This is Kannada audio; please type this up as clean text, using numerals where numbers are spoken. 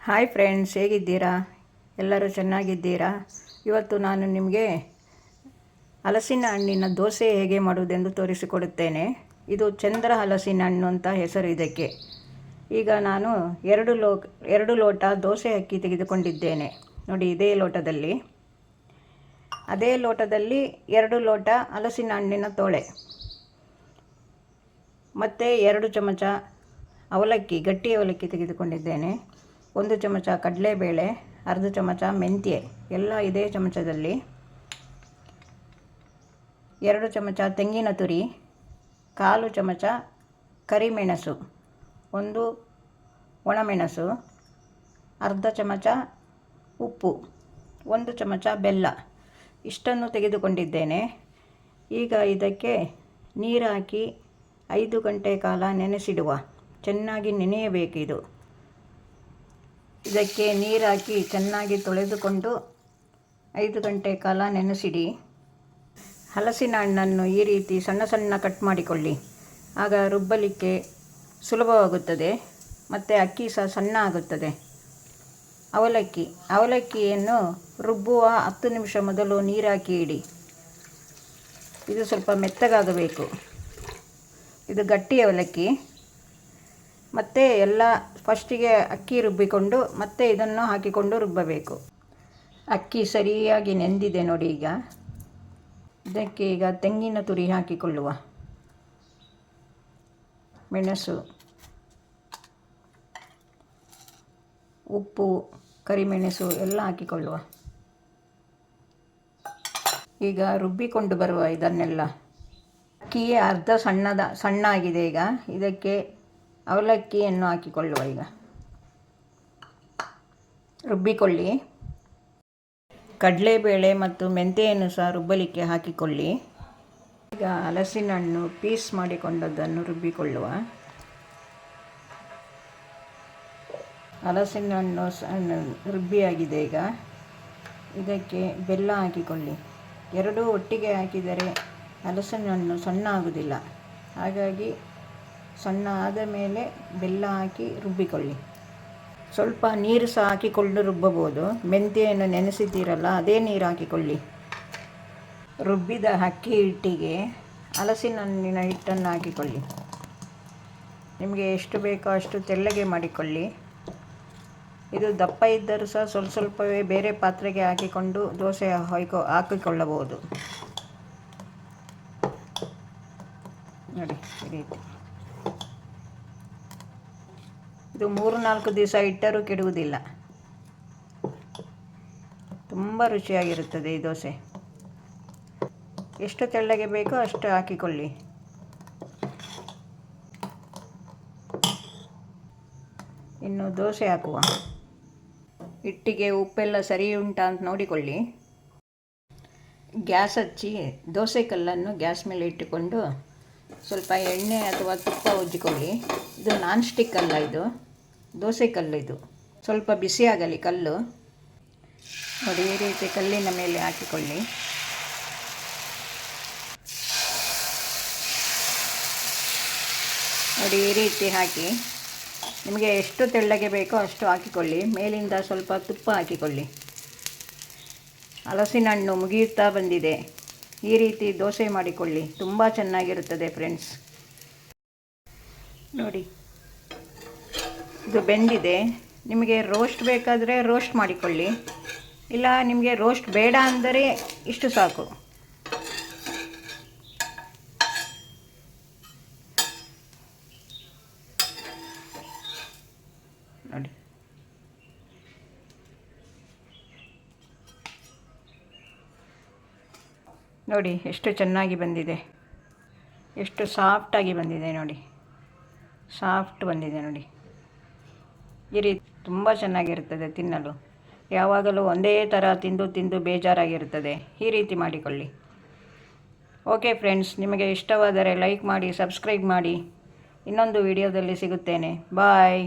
ಹಾಯ್ ಫ್ರೆಂಡ್ಸ್, ಹೇಗಿದ್ದೀರಾ? ಎಲ್ಲರೂ ಚೆನ್ನಾಗಿದ್ದೀರಾ? ಇವತ್ತು ನಾನು ನಿಮಗೆ ಹಲಸಿನ ಹಣ್ಣಿನ ದೋಸೆ ಹೇಗೆ ಮಾಡುವುದೆಂದು ತೋರಿಸಿಕೊಡುತ್ತೇನೆ. ಇದು ಚಂದ್ರ ಹಲಸಿನ ಹಣ್ಣು ಅಂತ ಹೆಸರು ಇದಕ್ಕೆ. ಈಗ ನಾನು ಎರಡು ಲೋಟ ದೋಸೆ ಅಕ್ಕಿ ತೆಗೆದುಕೊಂಡಿದ್ದೇನೆ. ನೋಡಿ, ಇದೇ ಲೋಟದಲ್ಲಿ. ಅದೇ ಲೋಟದಲ್ಲಿ 2 ಲೋಟ ಹಲಸಿನ ಹಣ್ಣಿನ ತೋಳೆ, ಮತ್ತು 2 ಚಮಚ ಅವಲಕ್ಕಿ, ಗಟ್ಟಿ ಅವಲಕ್ಕಿ ತೆಗೆದುಕೊಂಡಿದ್ದೇನೆ. 1 ಚಮಚ ಕಡಲೆಬೇಳೆ, ಅರ್ಧ ಚಮಚ ಮೆಂತ್ಯ, ಎಲ್ಲ ಇದೇ ಚಮಚದಲ್ಲಿ. 2 ಚಮಚ ತೆಂಗಿನ ತುರಿ, 1/4 ಚಮಚ ಕರಿಮೆಣಸು, 1 ಒಣಮೆಣಸು, ಅರ್ಧ ಚಮಚ ಉಪ್ಪು, 1 ಚಮಚ ಬೆಲ್ಲ, ಇಷ್ಟನ್ನು ತೆಗೆದುಕೊಂಡಿದ್ದೇನೆ. ಈಗ ಇದಕ್ಕೆ ನೀರು ಹಾಕಿ 5 ಗಂಟೆ ಕಾಲ ನೆನೆಸಿಡುವ. ಚೆನ್ನಾಗಿ ನೆನೆಯಬೇಕಿದು. ಇದಕ್ಕೆ ನೀರು ಹಾಕಿ ಚೆನ್ನಾಗಿ ತೊಳೆದುಕೊಂಡು 5 ಗಂಟೆ ಕಾಲ ನೆನೆಸಿಡಿ. ಹಲಸಿನ ಹಣ್ಣನ್ನು ಈ ರೀತಿ ಸಣ್ಣ ಸಣ್ಣ ಕಟ್ ಮಾಡಿಕೊಳ್ಳಿ. ಆಗ ರುಬ್ಬಲಿಕ್ಕೆ ಸುಲಭವಾಗುತ್ತದೆ ಮತ್ತು ಅಕ್ಕಿ ಸಹ ಸಣ್ಣ ಆಗುತ್ತದೆ. ಅವಲಕ್ಕಿಯನ್ನು ರುಬ್ಬುವ 10 ನಿಮಿಷ ಮೊದಲು ನೀರು ಹಾಕಿ ಇಡಿ. ಇದು ಸ್ವಲ್ಪ ಮೆತ್ತಗಾಗಬೇಕು. ಇದು ಗಟ್ಟಿ ಅವಲಕ್ಕಿ. ಮತ್ತು ಎಲ್ಲ ಫಸ್ಟಿಗೆ ಅಕ್ಕಿ ರುಬ್ಬಿಕೊಂಡು ಮತ್ತೆ ಇದನ್ನು ಹಾಕಿಕೊಂಡು ರುಬ್ಬಬೇಕು. ಅಕ್ಕಿ ಸರಿಯಾಗಿ ನೆಂದಿದೆ ನೋಡಿ. ಈಗ ಇದಕ್ಕೆ ತೆಂಗಿನ ತುರಿ ಹಾಕಿಕೊಳ್ಳುವ, ಮೆಣಸು, ಉಪ್ಪು, ಕರಿಮೆಣಸು ಎಲ್ಲ ಹಾಕಿಕೊಳ್ಳುವ. ಈಗ ರುಬ್ಬಿಕೊಂಡು ಬರುವ ಇದನ್ನೆಲ್ಲ. ಅಕ್ಕಿಯೇ ಅರ್ಧ ಸಣ್ಣ ಆಗಿದೆ. ಈಗ ಇದಕ್ಕೆ ಅವಲಕ್ಕಿಯನ್ನು ಹಾಕಿಕೊಳ್ಳುವ. ಈಗ ರುಬ್ಬಿಕೊಳ್ಳಿ. ಕಡಲೆಬೇಳೆ ಮತ್ತು ಮೆಂತೆಯನ್ನು ಸಹ ರುಬ್ಬಲಿಕ್ಕೆ ಹಾಕಿಕೊಳ್ಳಿ. ಈಗ ಹಲಸಿನ ಹಣ್ಣು ಪೀಸ್ ಮಾಡಿಕೊಂಡದ್ದನ್ನು ರುಬ್ಬಿಕೊಳ್ಳುವ. ಹಲಸಿನ ಹಣ್ಣು ರುಬ್ಬಿಯಾಗಿದೆ. ಈಗ ಇದಕ್ಕೆ ಬೆಲ್ಲ ಹಾಕಿಕೊಳ್ಳಿ. ಎರಡೂ ಒಟ್ಟಿಗೆ ಹಾಕಿದರೆ ಹಲಸಿನ ಹಣ್ಣು ಸಣ್ಣ ಆಗುವುದಿಲ್ಲ. ಹಾಗಾಗಿ ಸಣ್ಣ ಆದ ಮೇಲೆ ಬೆಲ್ಲ ಹಾಕಿ ರುಬ್ಬಿಕೊಳ್ಳಿ. ಸ್ವಲ್ಪ ನೀರು ಸಹ ಹಾಕಿಕೊಂಡು ರುಬ್ಬಬಹುದು. ಮೆಂತ್ಯೆಯನ್ನು ನೆನೆಸಿದ್ದೀರಲ್ಲ, ಅದೇ ನೀರು ಹಾಕಿಕೊಳ್ಳಿ. ರುಬ್ಬಿದ ಅಕ್ಕಿ ಹಿಟ್ಟಿಗೆ ಹಲಸಿನ ಹಣ್ಣಿನ ಹಿಟ್ಟನ್ನು ಹಾಕಿಕೊಳ್ಳಿ. ನಿಮಗೆ ಎಷ್ಟು ಬೇಕೋ ಅಷ್ಟು ತೆಳ್ಳಗೆ ಮಾಡಿಕೊಳ್ಳಿ. ಇದು ದಪ್ಪ ಇದ್ದರೂ ಸಹ ಸ್ವಲ್ಪವೇ ಬೇರೆ ಪಾತ್ರೆಗೆ ಹಾಕಿಕೊಂಡು ದೋಸೆ ಹಾಕಿಕೊಳ್ಳಬಹುದು. ನೋಡಿ, ಈ ರೀತಿ. ಇದು 3-4 ದಿವಸ ಇಟ್ಟರೂ ಕೆಡುವುದಿಲ್ಲ. ತುಂಬ ರುಚಿಯಾಗಿರುತ್ತದೆ ಈ ದೋಸೆ. ಎಷ್ಟು ತೆಳ್ಳಗೆ ಬೇಕೋ ಅಷ್ಟು ಹಾಕಿಕೊಳ್ಳಿ. ಇನ್ನು ದೋಸೆ ಹಾಕುವ. ಹಿಟ್ಟಿಗೆ ಉಪ್ಪೆಲ್ಲ ಸರಿ ಉಂಟಾ ಅಂತ ನೋಡಿಕೊಳ್ಳಿ. ಗ್ಯಾಸ್ ಹಚ್ಚಿ ದೋಸೆ ಕಲ್ಲನ್ನು ಗ್ಯಾಸ್ ಮೇಲೆ ಇಟ್ಟುಕೊಂಡು ಸ್ವಲ್ಪ ಎಣ್ಣೆ ಅಥವಾ ತುಪ್ಪ ಉಜ್ಜಿಕೊಳ್ಳಿ. ಇದು ನಾನ್ ಸ್ಟಿಕ್ ಅಲ್ಲ, ಇದು ದೋಸೆ ಕಲ್ಲು. ಇದು ಸ್ವಲ್ಪ ಬಿಸಿಯಾಗಲಿ ಕಲ್ಲು. ನೋಡಿ, ಈ ರೀತಿ ಕಲ್ಲಿನ ಮೇಲೆ ಹಾಕಿಕೊಳ್ಳಿ. ನೋಡಿ, ಈ ರೀತಿ ಹಾಕಿ ನಿಮಗೆ ಎಷ್ಟು ತೆಳ್ಳಗೆ ಬೇಕೋ ಅಷ್ಟು ಹಾಕಿಕೊಳ್ಳಿ. ಮೇಲಿಂದ ಸ್ವಲ್ಪ ತುಪ್ಪ ಹಾಕಿಕೊಳ್ಳಿ. ಹಲಸಿನ ಹಣ್ಣು ಮುಗಿಯುತ್ತಾ ಬಂದಿದೆ. ಈ ರೀತಿ ದೋಸೆ ಮಾಡಿಕೊಳ್ಳಿ, ತುಂಬ ಚೆನ್ನಾಗಿರುತ್ತದೆ ಫ್ರೆಂಡ್ಸ್. ನೋಡಿ, ಇದು ಬೆಂದಿದೆ. ನಿಮಗೆ ರೋಸ್ಟ್ ಬೇಕಾದರೆ ರೋಸ್ಟ್ ಮಾಡಿಕೊಳ್ಳಿ. ಇಲ್ಲ ನಿಮಗೆ ರೋಸ್ಟ್ ಬೇಡ ಅಂದರೆ ಇಷ್ಟು ಸಾಕು. ನೋಡಿ, ನೋಡಿ ಎಷ್ಟು ಚೆನ್ನಾಗಿ ಬಂದಿದೆ. ಎಷ್ಟು ಸಾಫ್ಟಾಗಿ ಬಂದಿದೆ ನೋಡಿ. ಸಾಫ್ಟ್ ಬಂದಿದೆ ನೋಡಿ. ಈ ರೀತಿ ತುಂಬ ಚೆನ್ನಾಗಿರುತ್ತದೆ ತಿನ್ನಲು. ಯಾವಾಗಲೂ ಒಂದೇ ಥರ ತಿಂದು ಬೇಜಾರಾಗಿರುತ್ತದೆ. ಈ ರೀತಿ ಮಾಡಿಕೊಳ್ಳಿ. ಓಕೆ ಫ್ರೆಂಡ್ಸ್, ನಿಮಗೆ ಇಷ್ಟವಾದರೆ ಲೈಕ್ ಮಾಡಿ, ಸಬ್ಸ್ಕ್ರೈಬ್ ಮಾಡಿ. ಇನ್ನೊಂದು ವಿಡಿಯೋದಲ್ಲಿ ಸಿಗುತ್ತೇನೆ. ಬಾಯ್.